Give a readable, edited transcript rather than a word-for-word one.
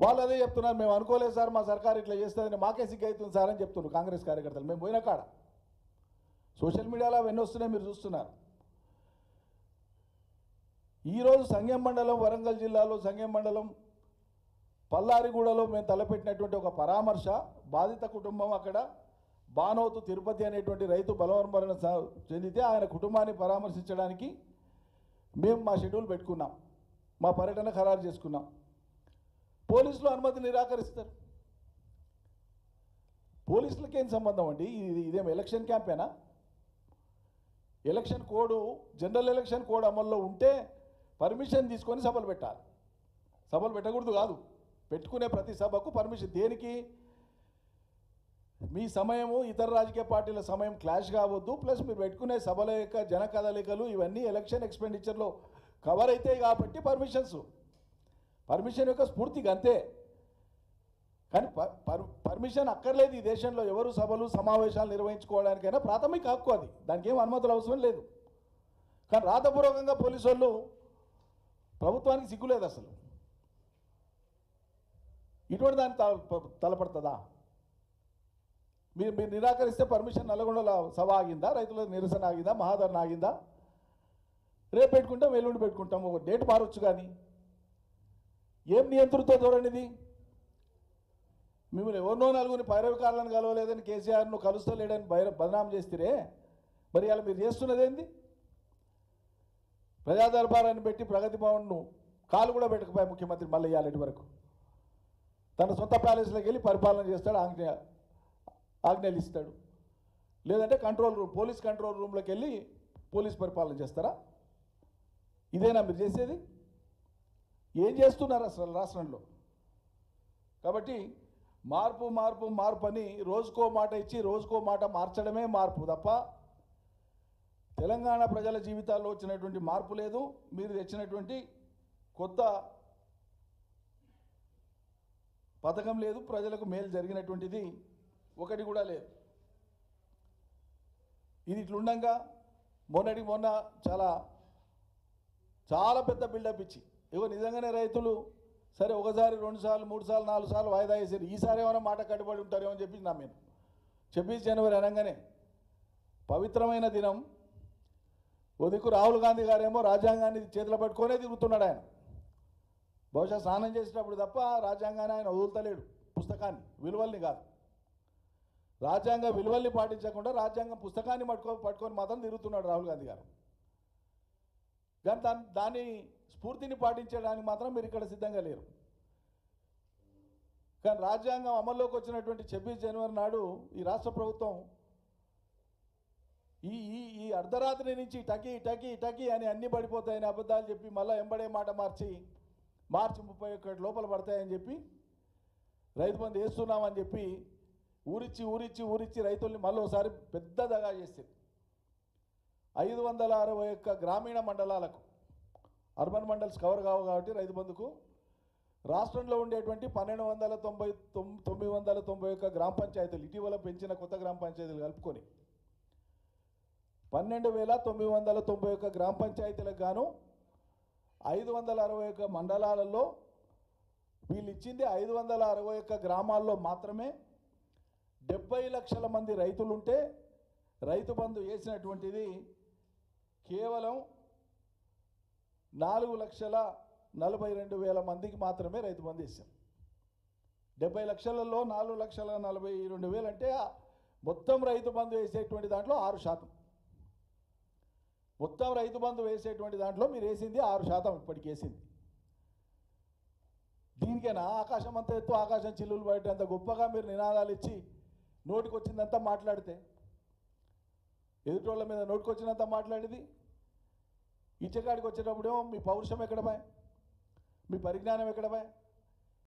వాళ్ళు అదే చెప్తున్నారు, మేము అనుకోలేదు సార్, మా సర్కారు ఇట్లా చేస్తుందని, మాకే సిగ్గు అవుతుంది సార్ అని చెప్తున్నారు కాంగ్రెస్ కార్యకర్తలు. మేము పోయిన కాడ సోషల్ మీడియాలో అవన్నీ వస్తున్నాయి, మీరు చూస్తున్నారు. ఈరోజు సంగెం మండలం, వరంగల్ జిల్లాలో సంగెం మండలం పల్లారిగూడలో మేము తలపెట్టినటువంటి ఒక పరామర్శ, బాధిత కుటుంబం అక్కడ బానోతు తిరుపతి అనేటువంటి రైతు బలవన్మరణ చెందితే ఆయన కుటుంబాన్ని పరామర్శించడానికి మేము మా షెడ్యూల్ పెట్టుకున్నాం, మా పర్యటన ఖరారు చేసుకున్నాం. పోలీసులు అనుమతి నిరాకరిస్తారు. పోలీసులకి ఏం సంబంధం అండి? ఇదేం ఎలక్షన్ క్యాంపేనా? Election code, general election code అమల్లో ఉంటే పర్మిషన్ తీసుకొని సభలు పెట్టాలి. సభలు పెట్టకూడదు కాదు, పెట్టుకునే ప్రతి సభకు పర్మిషన్. దేనికి? మీ సమయము ఇతర రాజకీయ పార్టీల సమయం క్లాష్ కావద్దు, ప్లస్ మీరు పెట్టుకునే సభల యొక్క జన కదలికలు ఇవన్నీ ఎలక్షన్ ఎక్స్పెండిచర్లో కవర్ అవుతాయి కాబట్టి పర్మిషన్ యొక్క స్ఫూర్తిగా అంతే. కానీ పర్మిషన్ అక్కర్లేదు ఈ దేశంలో. ఎవరు సభలు సమావేశాలు నిర్వహించుకోవడానికైనా ప్రాథమిక హక్కు అది, దానికి ఏం అనుమతులు అవసరం లేదు. కానీ రాతపూర్వకంగా పోలీసు వాళ్ళు, ప్రభుత్వానికి సిగ్గులేదు అసలు. ఇటువంటి దాన్ని తలపడుతుందా? మీరు నిరాకరిస్తే పర్మిషన్ నల్గొండల సభ ఆగిందా? రైతుల నిరసన ఆగిందా? మహాధరణ ఆగిందా? రేపు పెట్టుకుంటాం, ఎల్లుండి పెట్టుకుంటాం, ఒక డేట్ మారొచ్చు. కానీ ఏం నియంత్రణతో చూడండి. మిమ్మల్ని ఎవరినో నలుగురిని పైరవికారులను కలవలేదని, కేసీఆర్ను కలుస్తలేడని బదనాం చేస్తే మరి అలా మీరు చేస్తున్నది ఏంది? ప్రజా దర్బారాన్ని పెట్టి ప్రగతి భవన్ను కాలు కూడా పెట్టకపోయా ముఖ్యమంత్రి మళ్ళీ ఇవ్వాలటి వరకు. తన సొంత ప్యాలెస్లోకి వెళ్ళి పరిపాలన చేస్తాడు, ఆజ్ఞలు ఇస్తాడు. లేదంటే కంట్రోల్ రూమ్, పోలీస్ కంట్రోల్ రూమ్లోకి వెళ్ళి పోలీస్ పరిపాలన చేస్తారా? ఇదేనా మీరు చేసేది? ఏం చేస్తున్నారు అసలు రాష్ట్రంలో? కాబట్టి మార్పు మార్పు మార్పు అని రోజుకో మాట ఇచ్చి రోజుకో మాట మార్చడమే మార్పు తప్ప తెలంగాణ ప్రజల జీవితాల్లో వచ్చినటువంటి మార్పు లేదు. మీరు తెచ్చినటువంటి కొత్త పథకం లేదు, ప్రజలకు మేలు జరిగినటువంటిది ఒకటి కూడా లేదు. ఇది ఇట్లుండగా మొన్న చాలా పెద్ద బిల్డప్ ఇచ్చి, ఇగో నిజంగానే రైతులు సరే ఒకసారి 2 సార్లు 3 సార్లు 4 సార్లు వాయిదా వేసారు, ఈసారి ఏమైనా మాట కట్టుబడి ఉంటారేమో అని చెప్పి నమ్మాను. 26 జనవరి అనగానే పవిత్రమైన దినం. ఓ దిక్కు రాహుల్ గాంధీ గారేమో రాజ్యాంగాన్ని చేతిలో పట్టుకొనే తిరుగుతున్నాడు. ఆయన బహుశా స్నానం చేసేటప్పుడు తప్ప రాజ్యాంగాన్ని ఆయన వదులుతలేడు, పుస్తకాన్ని, విలువల్ని కాదు. రాజ్యాంగ విలువల్ని పాటించకుండా రాజ్యాంగం పుస్తకాన్ని పట్టుకొని మాత్రం తిరుగుతున్నాడు రాహుల్ గాంధీ గారు. కానీ దాని స్ఫూర్తిని పాటించడానికి మాత్రం మీరు ఇక్కడ సిద్ధంగా లేరు. కానీ రాజ్యాంగం అమల్లోకి వచ్చినటువంటి 26 జనవరి నాడు ఈ రాష్ట్ర ప్రభుత్వం ఈ అర్ధరాత్రి నుంచి టకీ అని అన్నీ పడిపోతాయని అబద్ధాలు చెప్పి మళ్ళీ ఎంబడే మాట మార్చి మార్చి 31 లోపల పడతాయని చెప్పి రైతు బంధు వేస్తున్నామని చెప్పి ఊరిచ్చి రైతుల్ని మళ్ళీ ఒకసారి పెద్ద దగా చేసింది. 561 గ్రామీణ మండలాలకు, అర్బన్ మండల్స్ కవర్ కావు కాబట్టి రైతు బంధుకు రాష్ట్రంలో ఉండేటువంటి 991 గ్రామ పంచాయతీలు, ఇటీవల పెంచిన కొత్త గ్రామ పంచాయతీలు కలుపుకొని 12,991 గ్రామ పంచాయతీలకు గాను 561 మండలాలలో వీళ్ళు ఇచ్చింది 561 గ్రామాల్లో మాత్రమే 70 లక్షల మంది రైతులుంటే రైతు బంధు వేసినటువంటిది కేవలం 4,42,000 మందికి మాత్రమే రైతు బంధు వేసాం. 70 లక్షలలో 4,42,000 అంటే మొత్తం రైతు బంధు వేసేటువంటి దాంట్లో 6%. మొత్తం రైతు బంధు వేసేటువంటి దాంట్లో మీరు వేసింది 6% ఇప్పటికి వేసింది. దీనికైనా ఆకాశం అంత ఎత్తు ఆకాశం చిల్లులు బయట అంత గొప్పగా మీరు నినాదాలు ఇచ్చి నోటికి వచ్చిందంతా మాట్లాడితే, ఎదుటోళ్ళ మీద నోటికి వచ్చినంత మాట్లాడేది, ఇచ్చకాడికి వచ్చేటప్పుడేమో మీ పౌరుషం ఎక్కడ పోయి, మీ పరిజ్ఞానం ఎక్కడ పోయి?